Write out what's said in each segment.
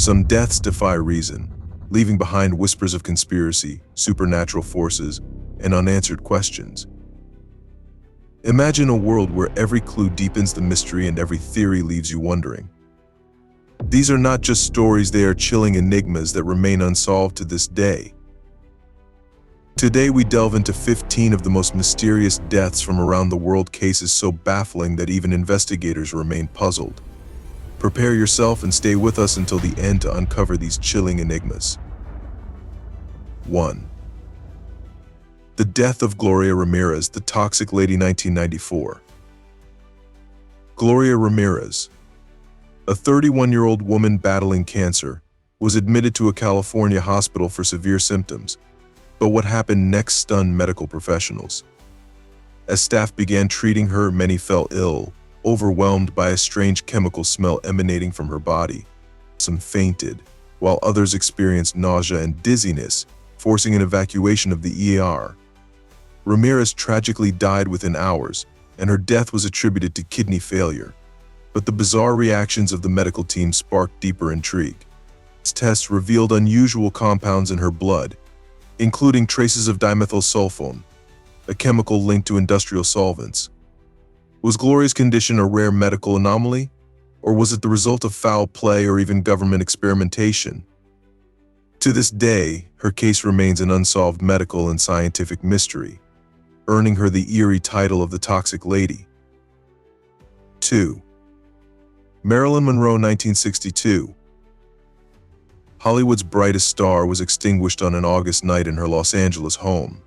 Some deaths defy reason, leaving behind whispers of conspiracy, supernatural forces, and unanswered questions. Imagine a world where every clue deepens the mystery and every theory leaves you wondering. These are not just stories, they are chilling enigmas that remain unsolved to this day. Today we delve into 15 of the most mysterious deaths from around the world, cases so baffling that even investigators remain puzzled. Prepare yourself and stay with us until the end to uncover these chilling enigmas. 1. The death of Gloria Ramirez, the Toxic Lady, 1994. Gloria Ramirez, a 31-year-old woman battling cancer, was admitted to a California hospital for severe symptoms, but what happened next stunned medical professionals. As staff began treating her, many fell ill, overwhelmed by a strange chemical smell emanating from her body. Some fainted, while others experienced nausea and dizziness, forcing an evacuation of the ER. Ramirez tragically died within hours, and her death was attributed to kidney failure. But the bizarre reactions of the medical team sparked deeper intrigue. Tests revealed unusual compounds in her blood, including traces of dimethylsulfone, a chemical linked to industrial solvents. Was Gloria's condition a rare medical anomaly, or was it the result of foul play or even government experimentation? To this day, her case remains an unsolved medical and scientific mystery, earning her the eerie title of the Toxic Lady. 2. Marilyn Monroe, 1962. Hollywood's brightest star was extinguished on an August night in her Los Angeles home.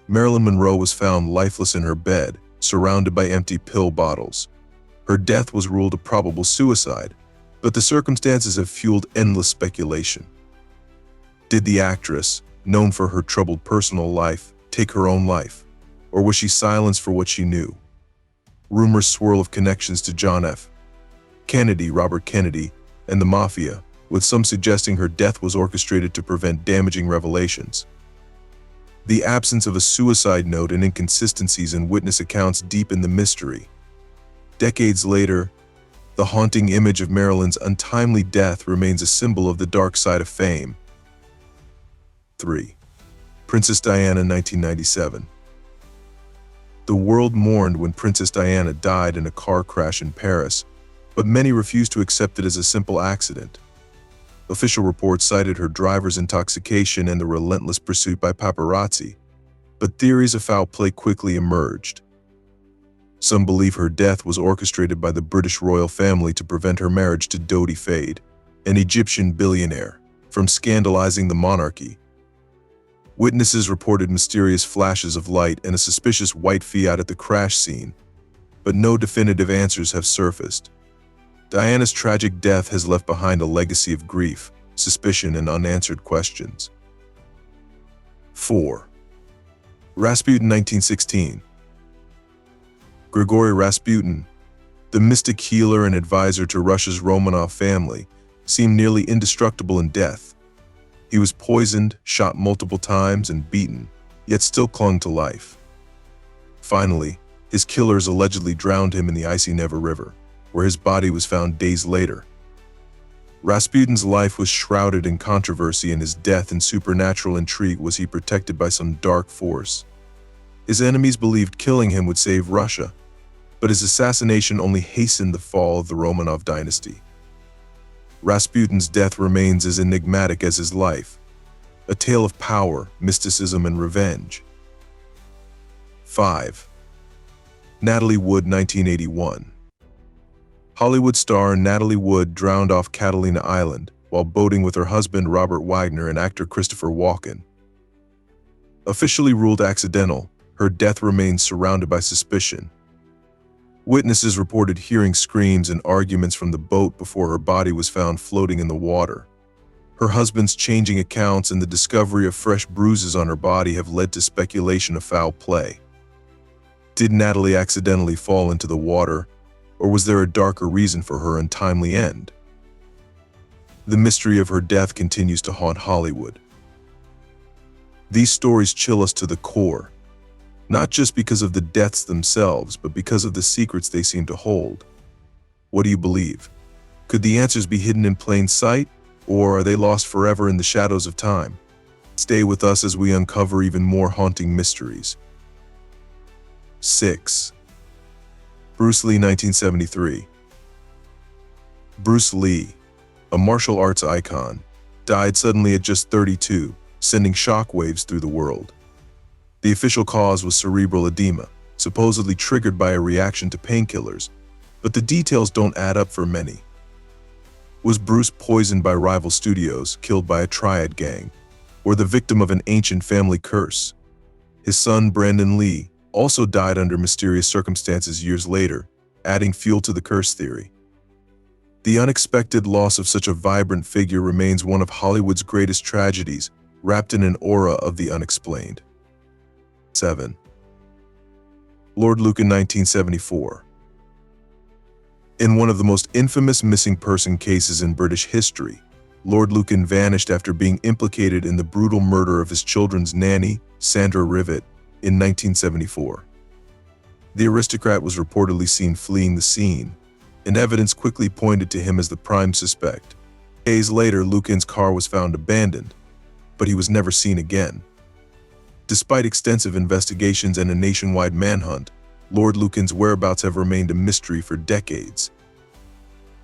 Marilyn Monroe was found lifeless in her bed, surrounded by empty pill bottles. Her death was ruled a probable suicide, but the circumstances have fueled endless speculation. Did the actress, known for her troubled personal life, take her own life, or was she silenced for what she knew? Rumors swirl of connections to John F. Kennedy, Robert Kennedy, and the Mafia, with some suggesting her death was orchestrated to prevent damaging revelations. The absence of a suicide note and inconsistencies in witness accounts deepen the mystery. Decades later, the haunting image of Marilyn's untimely death remains a symbol of the dark side of fame. 3. Princess Diana, 1997. The world mourned when Princess Diana died in a car crash in Paris, but many refused to accept it as a simple accident. Official reports cited her driver's intoxication and the relentless pursuit by paparazzi, but theories of foul play quickly emerged. Some believe her death was orchestrated by the British royal family to prevent her marriage to Dodi Fayed, an Egyptian billionaire, from scandalizing the monarchy. Witnesses reported mysterious flashes of light and a suspicious white Fiat at the crash scene, but no definitive answers have surfaced. Diana's tragic death has left behind a legacy of grief, suspicion, and unanswered questions. 4. Rasputin, 1916. Grigory Rasputin, the mystic healer and advisor to Russia's Romanov family, seemed nearly indestructible in death. He was poisoned, shot multiple times, and beaten, yet still clung to life. Finally, his killers allegedly drowned him in the icy Neva River, where his body was found days later. Rasputin's life was shrouded in controversy, and his death in supernatural intrigue. Was he protected by some dark force? His enemies believed killing him would save Russia, but his assassination only hastened the fall of the Romanov dynasty. Rasputin's death remains as enigmatic as his life, a tale of power, mysticism, and revenge. 5. Natalie Wood, 1981. Hollywood star Natalie Wood drowned off Catalina Island while boating with her husband Robert Wagner and actor Christopher Walken. Officially ruled accidental, her death remains surrounded by suspicion. Witnesses reported hearing screams and arguments from the boat before her body was found floating in the water. Her husband's changing accounts and the discovery of fresh bruises on her body have led to speculation of foul play. Did Natalie accidentally fall into the water, or was there a darker reason for her untimely end? The mystery of her death continues to haunt Hollywood. These stories chill us to the core, not just because of the deaths themselves, but because of the secrets they seem to hold. What do you believe? Could the answers be hidden in plain sight, Or are they lost forever in the shadows of time? Stay with us as we uncover even more haunting mysteries. 6. Bruce Lee, 1973. Bruce Lee, a martial arts icon, died suddenly at just 32, sending shockwaves through the world. The official cause was cerebral edema, supposedly triggered by a reaction to painkillers, but the details don't add up for many. Was Bruce poisoned by rival studios, killed by a triad gang, or the victim of an ancient family curse? His son, Brandon Lee, also died under mysterious circumstances years later, adding fuel to the curse theory. The unexpected loss of such a vibrant figure remains one of Hollywood's greatest tragedies, wrapped in an aura of the unexplained. 7. Lord Lucan, 1974. In one of the most infamous missing person cases in British history, Lord Lucan vanished after being implicated in the brutal murder of his children's nanny, Sandra Rivet, in 1974. The aristocrat was reportedly seen fleeing the scene, and evidence quickly pointed to him as the prime suspect. Days later, Lucan's car was found abandoned, but he was never seen again. Despite extensive investigations and a nationwide manhunt, Lord Lucan's whereabouts have remained a mystery for decades.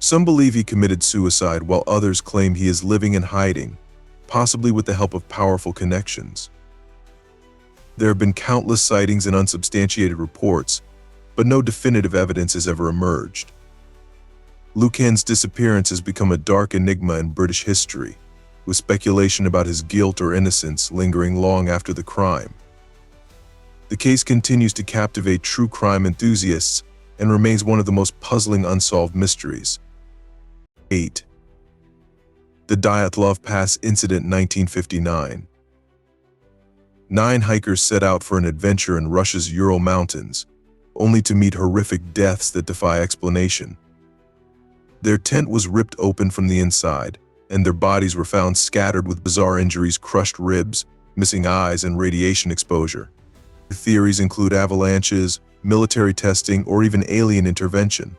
Some believe he committed suicide, while others claim he is living and hiding, possibly with the help of powerful connections. There have been countless sightings and unsubstantiated reports, but no definitive evidence has ever emerged. Lucan's disappearance has become a dark enigma in British history, with speculation about his guilt or innocence lingering long after the crime. The case continues to captivate true crime enthusiasts and remains one of the most puzzling unsolved mysteries. 8. The Dyatlov Pass Incident, 1959. 9 hikers set out for an adventure in Russia's Ural Mountains, only to meet horrific deaths that defy explanation. Their tent was ripped open from the inside, and their bodies were found scattered with bizarre injuries, crushed ribs, missing eyes, and radiation exposure. The theories include avalanches, military testing, or even alien intervention.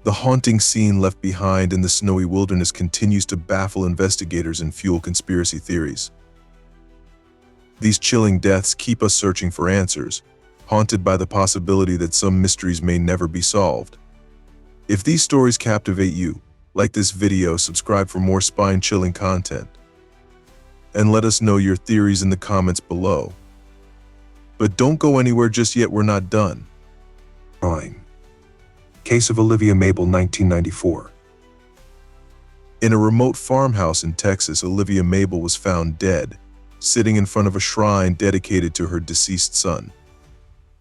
The haunting scene left behind in the snowy wilderness continues to baffle investigators and fuel conspiracy theories. These chilling deaths keep us searching for answers, haunted by the possibility that some mysteries may never be solved. If these stories captivate you, like this video, subscribe for more spine-chilling content, and let us know your theories in the comments below. But don't go anywhere just yet, we're not done. 9. Case of Olivia Mabel, 1994. In a remote farmhouse in Texas, Olivia Mabel was found dead, sitting in front of a shrine dedicated to her deceased son.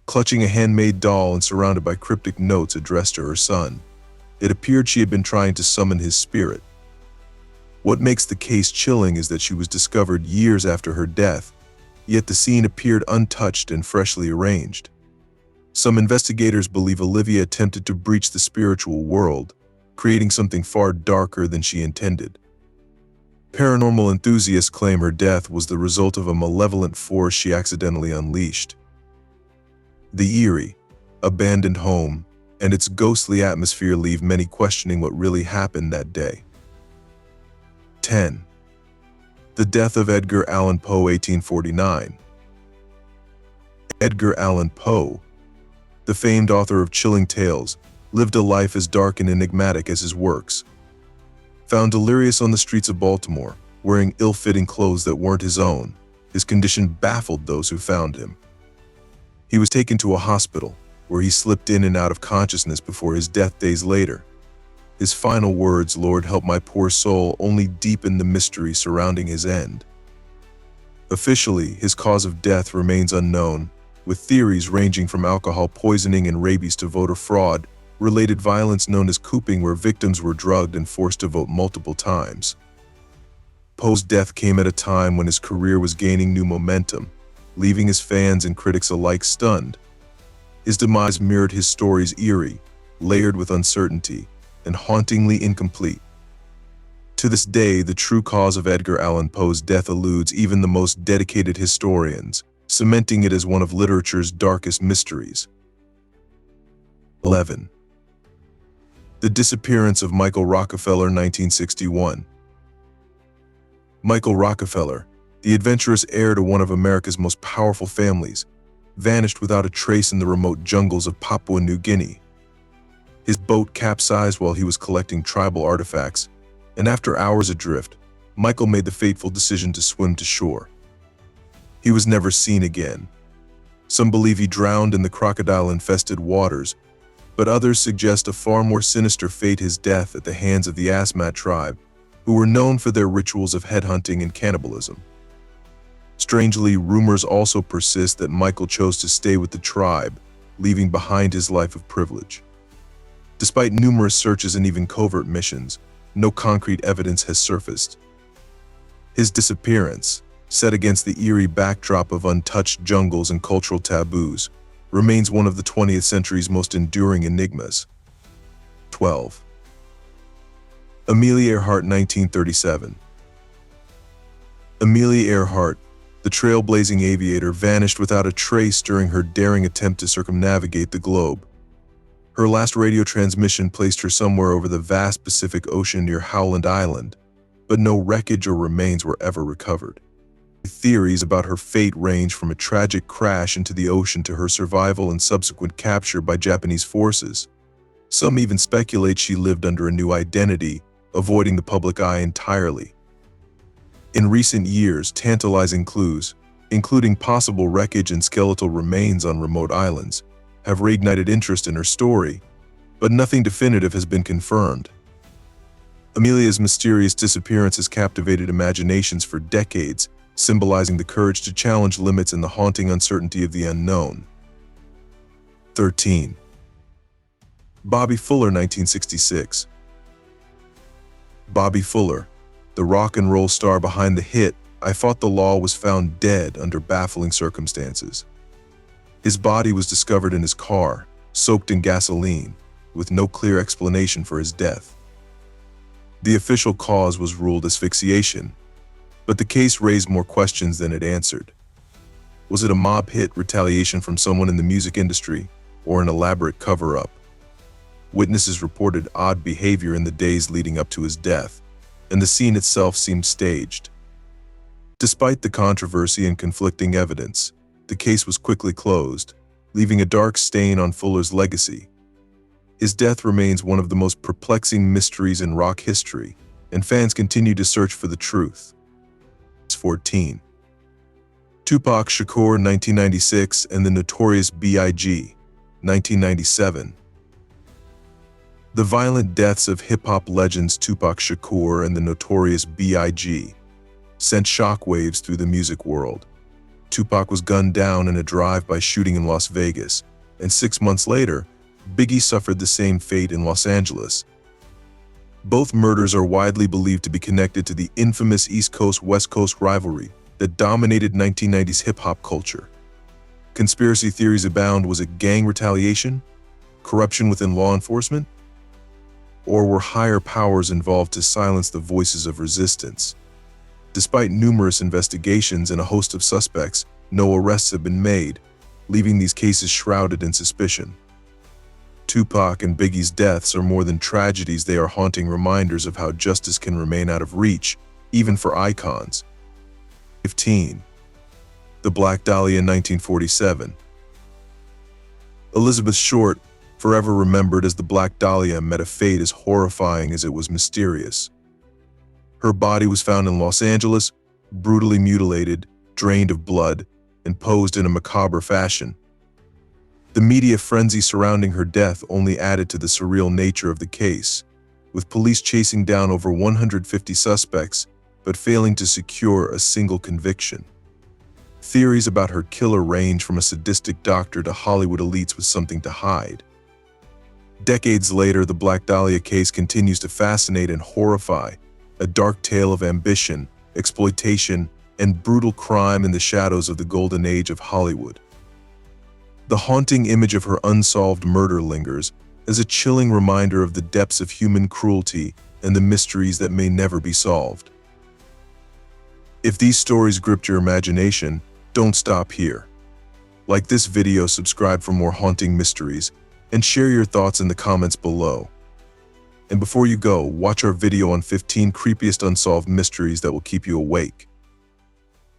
Clutching a handmade doll and surrounded by cryptic notes addressed to her son, it appeared she had been trying to summon his spirit. What makes the case chilling is that she was discovered years after her death, yet the scene appeared untouched and freshly arranged. Some investigators believe Olivia attempted to breach the spiritual world, creating something far darker than she intended. Paranormal enthusiasts claim her death was the result of a malevolent force she accidentally unleashed. The eerie, abandoned home and its ghostly atmosphere leave many questioning what really happened that day. 10. The death of Edgar Allan Poe, 1849. Edgar Allan Poe, the famed author of chilling tales, lived a life as dark and enigmatic as his works. Found delirious on the streets of Baltimore, wearing ill-fitting clothes that weren't his own, his condition baffled those who found him. He was taken to a hospital, where he slipped in and out of consciousness before his death days later. His final words, "Lord, help my poor soul," only deepened the mystery surrounding his end. Officially, his cause of death remains unknown, with theories ranging from alcohol poisoning and rabies to voter fraud, related violence known as cooping, where victims were drugged and forced to vote multiple times. Poe's death came at a time when his career was gaining new momentum, leaving his fans and critics alike stunned. His demise mirrored his story's eerie, layered with uncertainty, and hauntingly incomplete. To this day, the true cause of Edgar Allan Poe's death eludes even the most dedicated historians, cementing it as one of literature's darkest mysteries. 11. The Disappearance of Michael Rockefeller, 1961. Michael Rockefeller, the adventurous heir to one of America's most powerful families, vanished without a trace in the remote jungles of Papua New Guinea. His boat capsized while he was collecting tribal artifacts, and after hours adrift, Michael made the fateful decision to swim to shore. He was never seen again. Some believe he drowned in the crocodile-infested waters, but others suggest a far more sinister fate: his death at the hands of the Asmat tribe, who were known for their rituals of headhunting and cannibalism. Strangely, rumors also persist that Michael chose to stay with the tribe, leaving behind his life of privilege. Despite numerous searches and even covert missions, no concrete evidence has surfaced. His disappearance, set against the eerie backdrop of untouched jungles and cultural taboos, remains one of the 20th century's most enduring enigmas. 12. Amelia Earhart, 1937. Amelia Earhart, the trailblazing aviator, vanished without a trace during her daring attempt to circumnavigate the globe. Her last radio transmission placed her somewhere over the vast Pacific Ocean near Howland Island, but no wreckage or remains were ever recovered. Theories about her fate range from a tragic crash into the ocean to her survival and subsequent capture by Japanese forces. Some even speculate she lived under a new identity, avoiding the public eye entirely. In recent years, tantalizing clues, including possible wreckage and skeletal remains on remote islands, have reignited interest in her story, but nothing definitive has been confirmed. Amelia's mysterious disappearance has captivated imaginations for decades, symbolizing the courage to challenge limits and the haunting uncertainty of the unknown. 13. Bobby Fuller, 1966. Bobby Fuller, the rock and roll star behind the hit "I Fought the Law," was found dead under baffling circumstances. His body was discovered in his car, soaked in gasoline, with no clear explanation for his death. The official cause was ruled asphyxiation, but the case raised more questions than it answered. Was it a mob hit, retaliation from someone in the music industry, or an elaborate cover-up? Witnesses reported odd behavior in the days leading up to his death, and the scene itself seemed staged. Despite the controversy and conflicting evidence, the case was quickly closed, leaving a dark stain on Fuller's legacy. His death remains one of the most perplexing mysteries in rock history, and fans continue to search for the truth. 14. Tupac Shakur, 1996, and the Notorious B.I.G., 1997. The violent deaths of hip-hop legends Tupac Shakur and the Notorious B.I.G. sent shockwaves through the music world. Tupac was gunned down in a drive-by shooting in Las Vegas, and 6 months later, Biggie suffered the same fate in Los Angeles. Both murders are widely believed to be connected to the infamous East Coast-West Coast rivalry that dominated 1990s hip-hop culture. Conspiracy theories abound. Was it gang retaliation, corruption within law enforcement, or were higher powers involved to silence the voices of resistance? Despite numerous investigations and a host of suspects, no arrests have been made, leaving these cases shrouded in suspicion. Tupac and Biggie's deaths are more than tragedies. They are haunting reminders of how justice can remain out of reach, even for icons. 15. The Black Dolly in 1947. Elizabeth Short, forever remembered as the Black Dahlia, met a fate as horrifying as it was mysterious. Her body was found in Los Angeles, brutally mutilated, drained of blood, and posed in a macabre fashion. The media frenzy surrounding her death only added to the surreal nature of the case, with police chasing down over 150 suspects but failing to secure a single conviction. Theories about her killer range from a sadistic doctor to Hollywood elites with something to hide. Decades later, the Black Dahlia case continues to fascinate and horrify, a dark tale of ambition, exploitation, and brutal crime in the shadows of the golden age of Hollywood. The haunting image of her unsolved murder lingers as a chilling reminder of the depths of human cruelty and the mysteries that may never be solved. If these stories gripped your imagination, don't stop here. Like this video, subscribe for more haunting mysteries, and share your thoughts in the comments below. And before you go, watch our video on 15 creepiest unsolved mysteries that will keep you awake.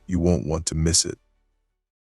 You won't want to miss it.